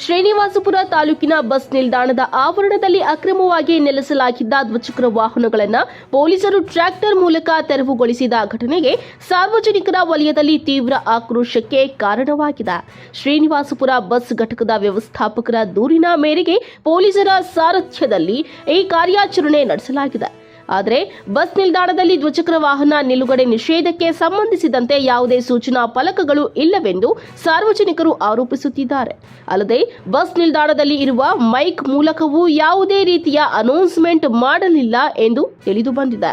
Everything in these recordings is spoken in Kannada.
ಶ್ರೀನಿವಾಸಪುರ ತಾಲೂಕಿನ ಬಸ್ ನಿಲ್ದಾಣದ ಆವರಣದಲ್ಲಿ ಅಕ್ರಮವಾಗಿ ನೆಲೆಸಲಾಗಿದ್ದ ದ್ವಿಚಕ್ರ ವಾಹನಗಳನ್ನು ಪೊಲೀಸರು ಟ್ರ್ಯಾಕ್ಟರ್ ಮೂಲಕ ತೆರವುಗೊಳಿಸಿದ ಘಟನೆಗೆ ಸಾರ್ವಜನಿಕರ ವಲಯದಲ್ಲಿ ತೀವ್ರ ಆಕ್ರೋಶಕ್ಕೆ ಕಾರಣವಾಗಿದೆ. ಶ್ರೀನಿವಾಸಪುರ ಬಸ್ ಘಟಕದ ವ್ಯವಸ್ಥಾಪಕರ ದೂರಿನ ಮೇರೆಗೆ ಪೊಲೀಸರ ಸಾರಥ್ಯದಲ್ಲಿ ಈ ಕಾರ್ಯಾಚರಣೆ ನಡೆಸಲಾಗಿದೆ. ಆದರೆ ಬಸ್ ನಿಲ್ದಾಣದಲ್ಲಿ ದ್ವಿಚಕ್ರ ವಾಹನ ನಿಲುಗಡೆ ನಿಷೇಧಕ್ಕೆ ಸಂಬಂಧಿಸಿದಂತೆ ಯಾವುದೇ ಸೂಚನಾ ಫಲಕಗಳು ಇಲ್ಲವೆಂದು ಸಾರ್ವಜನಿಕರು ಆರೋಪಿಸುತ್ತಿದ್ದಾರೆ. ಅಲ್ಲದೆ ಬಸ್ ನಿಲ್ದಾಣದಲ್ಲಿ ಇರುವ ಮೈಕ್ ಮೂಲಕವೂ ಯಾವುದೇ ರೀತಿಯ ಅನೌನ್ಸ್ಮೆಂಟ್ ಮಾಡಲಿಲ್ಲ ಎಂದು ತಿಳಿದು ಬಂದಿದೆ.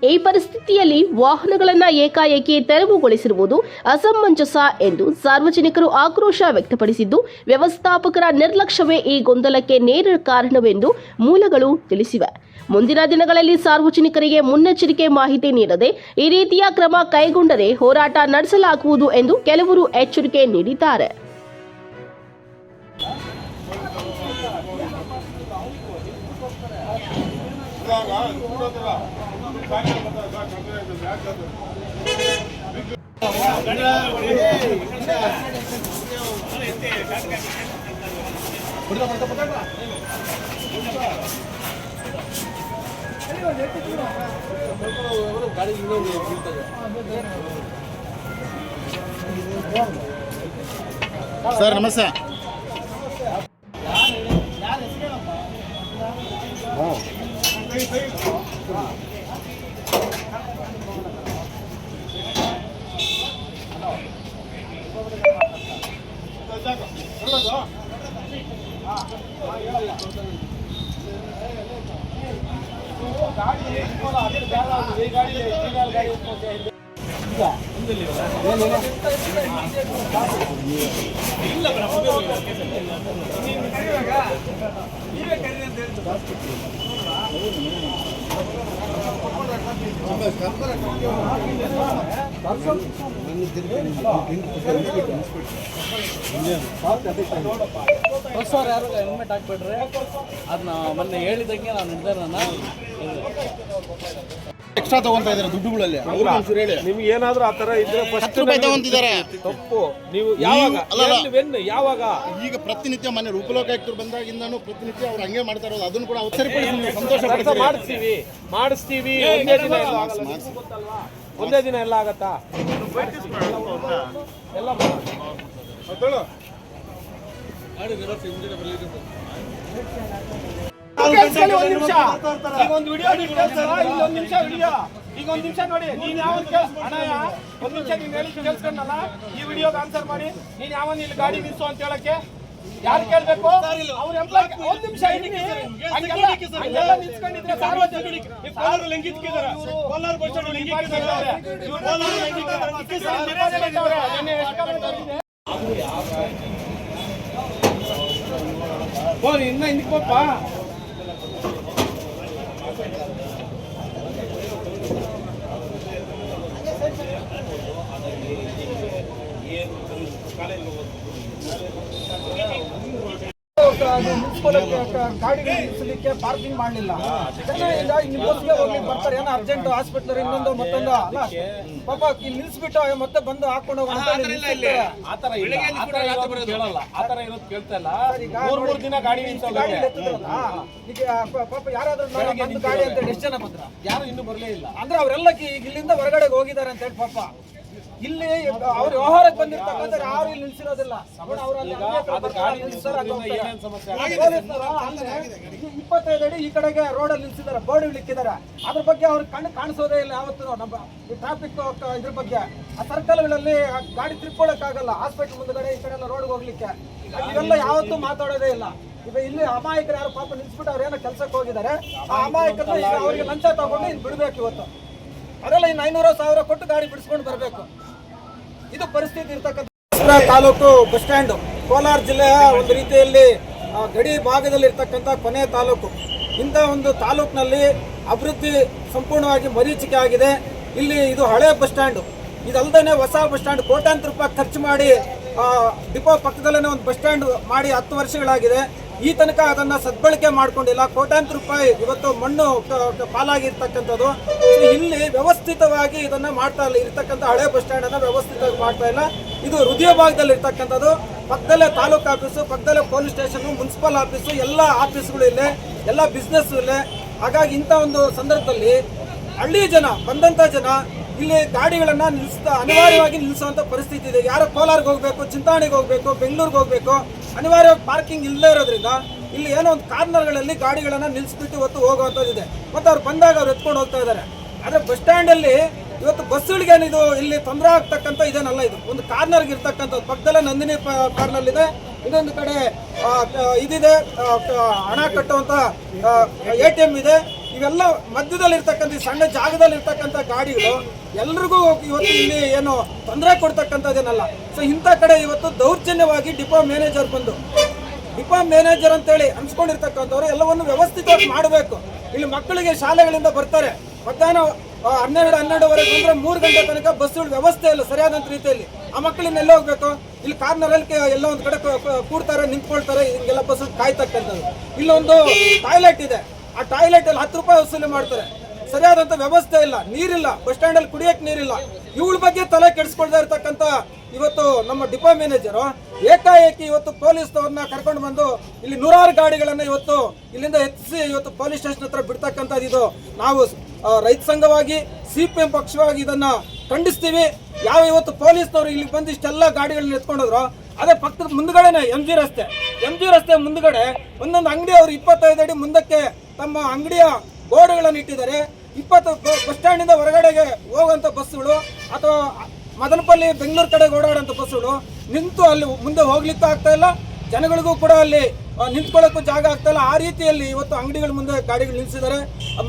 ಈ ಪರಿಸ್ಥಿತಿಯಲ್ಲಿ ವಾಹನಗಳನ್ನು ಏಕಾಏಕಿ ತೆರವುಗೊಳಿಸಿರುವುದು ಅಸಮಂಜಸ ಎಂದು ಸಾರ್ವಜನಿಕರು ಆಕ್ರೋಶ ವ್ಯಕ್ತಪಡಿಸಿದ್ದು, ವ್ಯವಸ್ಥಾಪಕರ ನಿರ್ಲಕ್ಷ್ಯವೇ ಈ ಗೊಂದಲಕ್ಕೆ ನೇರ ಕಾರಣವೆಂದು ಮೂಲಗಳು ತಿಳಿಸಿವೆ. ಮುಂದಿನ ದಿನಗಳಲ್ಲಿ ಸಾರ್ವಜನಿಕರಿಗೆ ಮುನ್ನೆಚ್ಚರಿಕೆ ಮಾಹಿತಿ ನೀಡದೆ ಈ ರೀತಿಯ ಕ್ರಮ ಕೈಗೊಂಡರೆ ಹೋರಾಟ ನಡೆಸಲಾಗುವುದು ಎಂದು ಕೆಲವರು ಎಚ್ಚರಿಕೆ ನೀಡಿದ್ದಾರೆ. ಸರ್ ನಮಸ್ತೆ. ಹೊಸವ್ರು ಯಾರು ಹೆಲ್ಮೆಟ್ ಹಾಕ್ಬಿಟ್ರೆ ಅದನ್ನ ಮೊನ್ನೆ ಹೇಳಿದಂಗೆ ನಾವು ನಿರ್ಧಾರನ ಎಕ್ಸ್ಟ್ರಾ ತಗೊಂತಾ ಇದ್ದಾರೆ ದುಡ್ಡುಗಳಲ್ಲಿ. ನಿಮ್ಗೆ ಏನಾದ್ರೂ ಆ ತರ ಇದ್ರೆ ಫಸ್ಟ್ ತಗೊಂತಿದ್ದಾರೆ. ತಪ್ಪು. ನೀವು ಯಾವಾಗ ಈಗ ಪ್ರತಿನಿತ್ಯ ಮನೆ ರೂಪಲೋಕಾಯುಕ್ತರು ಬಂದಾಗಿಂದಾನು ಪ್ರತಿನಿತ್ಯ ಅವ್ರು ಹಂಗೆ ಮಾಡ್ತಾ ಇರೋದು. ಅದನ್ನು ಕೂಡ ಸರಿಪಡಿಸಿ ಸಂತೋಷ ಮಾಡಿಸ್ತೀವಿ. ಒಂದೇ ದಿನ ಎಲ್ಲ ಆಗತ್ತಾ? ಎಲ್ಲ ಒಂದು ವಿಡಿಯೋ ಇಲ್ಲೊಂದು ನಿಮಿಷ ವಿಡಿಯೋ ಈಗ ಒಂದು ನಿಮಿಷ ನೋಡಿ. ನೀನ್ ಯಾವ ಅಣ್ಣಯ್ಯ ಒಂದ್ ನಿಮಿಷ ನೀನ್ ಹೇಳಿ ಕೇಳಿಸ್ಕೊಂಡಲ್ಲ, ಈ ವಿಡಿಯೋಗೆ ಆನ್ಸರ್ ಮಾಡಿ. ನೀನ್ ಯಾವನ್ ಇಲ್ಲಿ ಗಾಡಿ ನಿಲ್ಸು ಅಂತ ಹೇಳಕ್ಕೆ ಯಾರು ಕೇಳ್ಬೇಕು? ಅವ್ರ ಎಂಪ್ಲಾಯ್ ಒಂದ್ ನಿಮಿಷ ನಿಲ್ಸ್ಕೊಂಡಿದ್ರೆ ಇನ್ನ ಹಿಂದಪ್ಪ ಗಾಡಿ ನಿಲ್ಲಿಸಲಿಕ್ಕೆ ಪಾರ್ಕಿಂಗ್ ಮಾಡಲಿಲ್ಲ. ಬಸ್ಗೆ ಹೋಗ್ಲಿಕ್ಕೆ ಬರ್ತಾರೆ, ಏನೋ ಅರ್ಜೆಂಟ್ ಹಾಸ್ಪಿಟಲ್ ಇನ್ನೊಂದು ಮತ್ತೊಂದು ಅಲ್ಲ ಪಾಪ ಇಲ್ಲಿ ನಿಲ್ಸ್ಬಿಟ್ಟು ಮತ್ತೆ ಬಂದು ಹಾಕೊಂಡು ಹೋಗೋಣ. ಆತರ ಆತರ ಇರೋದು ಕೇಳ್ತಾ ಇಲ್ಲ. ಮೂರ್ ದಿನ ಗಾಡಿ ಈಗ ಪಾಪ ಯಾರಾದ್ರೂ ಗಾಡಿ ಅಂತ ಎಷ್ಟು ಜನ ಬಂದ್ರ? ಯಾರು ಇನ್ನೂ ಬರಲೇ ಇಲ್ಲ. ಅಂದ್ರೆ ಅವರೆಲ್ಲ ಈಗ ಇಲ್ಲಿಂದ ಹೊರಗಡೆ ಹೋಗಿದ್ದಾರೆ ಅಂತ ಹೇಳಿ ಪಾಪ ಇಲ್ಲಿ ಅವ್ರ ವ್ಯವಹಾರಕ್ಕೆ ಬಂದಿರ್ತಕ್ಕಂಥ ಯಾರು ಇಲ್ಲಿ ನಿಲ್ಸಿರೋದಿಲ್ಲ. 25 ಅಡಿ ಈ ಕಡೆಗೆ ರೋಡಲ್ಲಿ ನಿಲ್ಸಿದ್ದಾರೆ, ಬೋರ್ಡ್ ಇಳಿಕ್ಕಿದ್ದಾರೆ. ಅದ್ರ ಬಗ್ಗೆ ಅವ್ರಿಗೆ ಕಣ್ಣು ಕಾಣಿಸೋದೇ ಇಲ್ಲ ಯಾವತ್ತು. ನಮ್ಮ ಈ ಟ್ರಾಫಿಕ್ ಇದ್ರ ಬಗ್ಗೆ ಆ ಸರ್ಕಲ್ಗಳಲ್ಲಿ ಗಾಡಿ ತಿರ್ಕೊಳ್ಳೋಕ್ಕಾಗಲ್ಲ. ಹಾಸ್ಪಿಟಲ್ ಮುಂದ್ಗಡೆ ಈ ಕಡೆ ಎಲ್ಲ ರೋಡ್ಗೆ ಹೋಗ್ಲಿಕ್ಕೆ ಇವೆಲ್ಲ ಯಾವತ್ತೂ ಮಾತಾಡೋದೇ ಇಲ್ಲ. ಈಗ ಇಲ್ಲಿ ಅಮಾಯಕರು ಯಾರು ಪಾಪ ನಿಲ್ಸ್ಬಿಟ್ಟು ಅವ್ರು ಏನೋ ಕೆಲ್ಸಕ್ಕೆ ಹೋಗಿದ್ದಾರೆ. ಆ ಅಮಾಯಕರನ್ನ ಈಗ ಅವ್ರಿಗೆ ಲಂಚ ತಗೊಂಡು ಇಲ್ಲಿ ಬಿಡ್ಬೇಕು. ಇವತ್ತು ಅದೆಲ್ಲ ಇನ್ನು 500,000 ಕೊಟ್ಟು ಗಾಡಿ ಬಿಡಿಸ್ಕೊಂಡು ಬರಬೇಕು. ಇದು ಪರಿಸ್ಥಿತಿ ಇರ್ತಕ್ಕಂಥ ತಾಲೂಕು ಬಸ್ ಸ್ಟ್ಯಾಂಡ್ ಕೋಲಾರ ಜಿಲ್ಲೆಯ ಒಂದು ರೀತಿಯಲ್ಲಿ ಗಡಿ ಭಾಗದಲ್ಲಿ ಇರ್ತಕ್ಕಂಥ ಕೊನೆಯ ತಾಲೂಕು. ಇಂಥ ಒಂದು ತಾಲೂಕಿನಲ್ಲಿ ಅಭಿವೃದ್ಧಿ ಸಂಪೂರ್ಣವಾಗಿ ಮರೀಚಿಕೆ ಆಗಿದೆ. ಇಲ್ಲಿ ಇದು ಹಳೆ ಬಸ್ ಸ್ಟ್ಯಾಂಡ್, ಇದಲ್ಲದೆ ಹೊಸ ಬಸ್ ಸ್ಟ್ಯಾಂಡ್ ಕೋಟ್ಯಾಂತರ ರೂಪಾಯಿ ಖರ್ಚು ಮಾಡಿ ಡಿಪೋ ಪಕ್ಕದಲ್ಲೇ ಒಂದು ಬಸ್ ಸ್ಟ್ಯಾಂಡ್ ಮಾಡಿ 10 ವರ್ಷಗಳಾಗಿದೆ. ಈ ತನಕ ಅದನ್ನ ಸದ್ಬಳಕೆ ಮಾಡ್ಕೊಂಡಿಲ್ಲ. ಕೋಟ್ಯಾಂತರ ರೂಪಾಯಿ ಇವತ್ತು ಮಣ್ಣು ಪಾಲಾಗಿರ್ತಕ್ಕಂಥದ್ದು. ಇಲ್ಲಿ ವ್ಯವಸ್ಥಿತವಾಗಿ ಇದನ್ನ ಮಾಡ್ತಾ ಇಲ್ಲ. ಇರ್ತಕ್ಕಂಥ ಹಳೆ ಬಸ್ ಸ್ಟ್ಯಾಂಡ್ ಅನ್ನ ವ್ಯವಸ್ಥಿತವಾಗಿ ಮಾಡ್ತಾ ಇಲ್ಲ. ಇದು ಹೃದಯ ಭಾಗದಲ್ಲಿ ಇರ್ತಕ್ಕಂಥದ್ದು. ಪಕ್ಕದಲ್ಲೇ ತಾಲೂಕು ಆಫೀಸು, ಪಕ್ಕದಲ್ಲೇ ಪೊಲೀಸ್ ಸ್ಟೇಷನ್, ಮುನ್ಸಿಪಲ್ ಆಫೀಸು, ಎಲ್ಲ ಆಫೀಸ್ಗಳು ಇಲ್ಲೇ, ಎಲ್ಲ ಬಿಸ್ನೆಸ್ ಇಲ್ಲೇ. ಹಾಗಾಗಿ ಇಂಥ ಒಂದು ಸಂದರ್ಭದಲ್ಲಿ ಹಳ್ಳಿ ಜನ, ಬಂದಂಥ ಜನ ಇಲ್ಲಿ ಗಾಡಿಗಳನ್ನ ಅನಿವಾರ್ಯವಾಗಿ ನಿಲ್ಲಿಸುವಂಥ ಪರಿಸ್ಥಿತಿ ಇದೆ. ಯಾರೋ ಕೋಲಾರ್ಗೆ ಹೋಗಬೇಕು, ಚಿಂತಾಮಣಿಗೆ ಹೋಗಬೇಕು, ಬೆಂಗಳೂರಿಗೆ ಹೋಗಬೇಕು, ಅನಿವಾರ್ಯವಾಗಿ ಪಾರ್ಕಿಂಗ್ ಇಲ್ಲದೇ ಇರೋದ್ರಿಂದ ಇಲ್ಲಿ ಏನೋ ಒಂದು ಕಾರ್ನರ್ಗಳಲ್ಲಿ ಗಾಡಿಗಳನ್ನು ನಿಲ್ಲಿಸ್ಬಿಟ್ಟು ಇವತ್ತು ಹೋಗುವಂಥದ್ದಿದೆ. ಮತ್ತು ಅವ್ರು ಬಂದಾಗ ಅವ್ರು ಎತ್ಕೊಂಡು ಹೋಗ್ತಾ ಇದ್ದಾರೆ. ಆದರೆ ಬಸ್ ಸ್ಟ್ಯಾಂಡಲ್ಲಿ ಇವತ್ತು ಬಸ್ಸುಗಳಿಗೇನಿದು ಇಲ್ಲಿ ತೊಂದರೆ ಆಗ್ತಕ್ಕಂಥ ಇದೇನಲ್ಲ. ಇದು ಒಂದು ಕಾರ್ನರ್ಗೆ ಇರ್ತಕ್ಕಂಥದ್ದು. ಪಕ್ಕದಲ್ಲೇ ನಂದಿನಿ ಕಾರ್ನರ್ ಇದೆ, ಇನ್ನೊಂದು ಕಡೆ ಇದಿದೆ, ಹಣ ಕಟ್ಟುವಂಥ ATM ಇದೆ. ಇವೆಲ್ಲ ಮಧ್ಯದಲ್ಲಿರ್ತಕ್ಕಂಥ ಸಣ್ಣ ಜಾಗದಲ್ಲಿರ್ತಕ್ಕಂಥ ಗಾಡಿಗಳು ಎಲ್ರಿಗೂ ಇವತ್ತು ಇಲ್ಲಿ ಏನು ತೊಂದರೆ ಕೊಡ್ತಕ್ಕಂಥದ್ದೇನಲ್ಲ. ಸೊ ಇಂಥ ಕಡೆ ಇವತ್ತು ದೌರ್ಜನ್ಯವಾಗಿ ಡಿಪೋ ಮ್ಯಾನೇಜರ್ ಬಂದು, ಡಿಪೋ ಮ್ಯಾನೇಜರ್ ಅಂತೇಳಿ ಅನ್ಸ್ಕೊಂಡಿರ್ತಕ್ಕಂಥವ್ರು ಎಲ್ಲವನ್ನು ವ್ಯವಸ್ಥಿತವಾಗಿ ಮಾಡಬೇಕು. ಇಲ್ಲಿ ಮಕ್ಕಳಿಗೆ ಶಾಲೆಗಳಿಂದ ಬರ್ತಾರೆ, ಮಧ್ಯಾಹ್ನ 12-12:30 ಬಂದರೆ 3 ಗಂಟೆ ತನಕ ಬಸ್ಸುಗಳ ವ್ಯವಸ್ಥೆ ಇಲ್ಲ ಸರಿಯಾದಂಥ ರೀತಿಯಲ್ಲಿ. ಆ ಮಕ್ಕಳಿಂದ ಎಲ್ಲ ಹೋಗ್ಬೇಕು? ಇಲ್ಲಿ ಕಾರ್ನರಲ್ಲಿ ಎಲ್ಲ ಒಂದು ಕಡೆ ಕೂಡ್ತಾರೆ, ನಿಂತ್ಕೊಳ್ತಾರೆ, ಹಿಂಗೆಲ್ಲ ಬಸ್ ಕಾಯ್ತಕ್ಕಂಥದ್ದು. ಇಲ್ಲೊಂದು ಟಾಯ್ಲೆಟ್ ಇದೆ, ಆ ಟಾಯ್ಲೆಟಲ್ಲಿ 10 ರೂಪಾಯಿ ವಸೂಲಿ ಮಾಡ್ತಾರೆ. ಸರಿಯಾದಂಥ ವ್ಯವಸ್ಥೆ ಇಲ್ಲ, ನೀರಿಲ್ಲ, ಬಸ್ ಸ್ಟ್ಯಾಂಡಲ್ಲಿ ಕುಡಿಯೋಕ್ಕೆ ನೀರಿಲ್ಲ. ಇವಳ ಬಗ್ಗೆ ತಲೆ ಕೆಡಿಸ್ಕೊಳ್ತಾ ಇರ್ತಕ್ಕಂಥ ಇವತ್ತು ನಮ್ಮ ಡಿಪೋ ಮ್ಯಾನೇಜರು ಏಕಾಏಕಿ ಇವತ್ತು ಪೊಲೀಸ್ನವ್ರನ್ನ ಕರ್ಕೊಂಡು ಬಂದು ಇಲ್ಲಿ 100 ಗಾಡಿಗಳನ್ನು ಇವತ್ತು ಇಲ್ಲಿಂದ ಎತ್ತಿಸಿ ಇವತ್ತು ಪೊಲೀಸ್ ಸ್ಟೇಷನ್ ಹತ್ರ ಬಿಡ್ತಕ್ಕಂಥದ್ದು. ಇದು ನಾವು ರೈತ ಸಂಘವಾಗಿ, CPM ಪಕ್ಷವಾಗಿ ಇದನ್ನ ಖಂಡಿಸ್ತೀವಿ. ಇವತ್ತು ಪೊಲೀಸ್ನವರು ಇಲ್ಲಿ ಬಂದು ಇಷ್ಟೆಲ್ಲ ಗಾಡಿಗಳನ್ನ ಎತ್ಕೊಂಡೋದ್ರು. ಅದೇ ಪಕ್ಕದ ಮುಂದ್ಗಡೆನೆ MG ರಸ್ತೆ ಮುಂದ್ಗಡೆ ಒಂದೊಂದು ಅಂಗಡಿ ಅವರು 25 ಅಡಿ ಮುಂದಕ್ಕೆ ತಮ್ಮ ಅಂಗಡಿಯ ಬೋರ್ಡ್ಗಳನ್ನು ಇಟ್ಟಿದ್ದಾರೆ. 20 ಬಸ್ ಸ್ಟ್ಯಾಂಡಿಂದ ಹೊರಗಡೆಗೆ ಹೋಗುವಂಥ ಬಸ್ಸುಗಳು ಅಥವಾ ಮದನಪಲ್ಲಿ ಬೆಂಗಳೂರು ಕಡೆಗೆ ಓಡಾಡುವಂಥ ಬಸ್ಸುಗಳು ನಿಂತು ಅಲ್ಲಿ ಮುಂದೆ ಹೋಗ್ಲಿಕ್ಕೂ ಆಗ್ತಾ ಇಲ್ಲ, ಜನಗಳಿಗೂ ಕೂಡ ಅಲ್ಲಿ ನಿಂತ್ಕೊಳ್ಳೋಕ್ಕೂ ಜಾಗ ಆಗ್ತಾ ಇಲ್ಲ. ಆ ರೀತಿಯಲ್ಲಿ ಇವತ್ತು ಅಂಗಡಿಗಳ ಮುಂದೆ ಗಾಡಿಗಳು ನಿಲ್ಲಿಸಿದ್ದಾರೆ.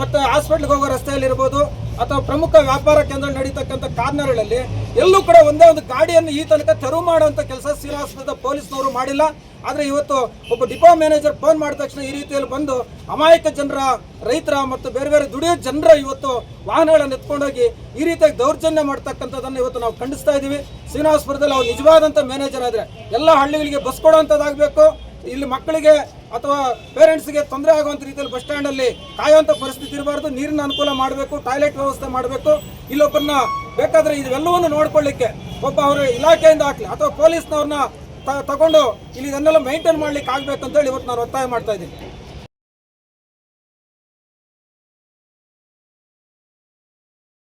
ಮತ್ತು ಹಾಸ್ಪಿಟ್ಲಿಗೆ ಹೋಗೋ ರಸ್ತೆಯಲ್ಲಿರ್ಬೋದು ಅಥವಾ ಪ್ರಮುಖ ವ್ಯಾಪಾರ ಕೇಂದ್ರ ನಡೀತಕ್ಕಂಥ ಕಾರ್ನರ್ಗಳಲ್ಲಿ ಎಲ್ಲೂ ಕೂಡ ಒಂದೇ ಒಂದು ಗಾಡಿಯನ್ನು ಈ ತನಕ ತೆರವು ಮಾಡುವಂಥ ಕೆಲಸ ಶ್ರೀನಿವಾಸಪುರದ ಪೊಲೀಸ್ನವರು ಮಾಡಿಲ್ಲ. ಆದರೆ ಇವತ್ತು ಒಬ್ಬ ಡಿಪೋ ಮ್ಯಾನೇಜರ್ ಫೋನ್ ಮಾಡಿದ ತಕ್ಷಣ ಈ ರೀತಿಯಲ್ಲಿ ಬಂದು ಅಮಾಯಕ ಜನರ, ರೈತರ ಮತ್ತು ಬೇರೆ ಬೇರೆ ದುಡಿಯೋ ಜನರ ಇವತ್ತು ವಾಹನಗಳನ್ನು ಎತ್ಕೊಂಡೋಗಿ ಈ ರೀತಿಯಾಗಿ ದೌರ್ಜನ್ಯ ಮಾಡ್ತಕ್ಕಂಥದ್ದನ್ನು ಇವತ್ತು ನಾವು ಖಂಡಿಸ್ತಾ ಇದ್ದೀವಿ. ಶ್ರೀನಿವಾಸಪುರದಲ್ಲಿ ಅವ್ರು ನಿಜವಾದಂಥ ಮ್ಯಾನೇಜರ್ ಆದರೆ ಎಲ್ಲ ಹಳ್ಳಿಗಳಿಗೆ ಬಸ್ ಕೊಡುವಂಥದ್ದಾಗಬೇಕು. ಇಲ್ಲಿ ಮಕ್ಕಳಿಗೆ ಅಥವಾ ಪೇರೆಂಟ್ಸ್ಗೆ ತೊಂದರೆ ಆಗುವಂಥ ರೀತಿಯಲ್ಲಿ ಬಸ್ ಸ್ಟ್ಯಾಂಡಲ್ಲಿ ಕಾಯುವಂಥ ಪರಿಸ್ಥಿತಿ ಇರಬಾರ್ದು. ನೀರಿನ ಅನುಕೂಲ ಮಾಡಬೇಕು, ಟಾಯ್ಲೆಟ್ ವ್ಯವಸ್ಥೆ ಮಾಡಬೇಕು. ಇಲ್ಲೊಬ್ಬರನ್ನ ಬೇಕಾದರೆ ಇವೆಲ್ಲವನ್ನು ನೋಡ್ಕೊಳ್ಳಿಕ್ಕೆ ಒಬ್ಬ ಅವರ ಇಲಾಖೆಯಿಂದ ಹಾಕಲಿ ಅಥವಾ ಪೊಲೀಸ್ನವ್ರನ್ನ ತಗೊಂಡು ಇಲ್ಲಿ ಇದನ್ನೆಲ್ಲ ಮೈಂಟೈನ್ ಮಾಡ್ಲಿಕ್ಕೆ ಆಗ್ಬೇಕು ಅಂತೇಳಿ ಇವತ್ತು ನಾನು ಒತ್ತಾಯ ಮಾಡ್ತಾ ಇದ್ದೀನಿ.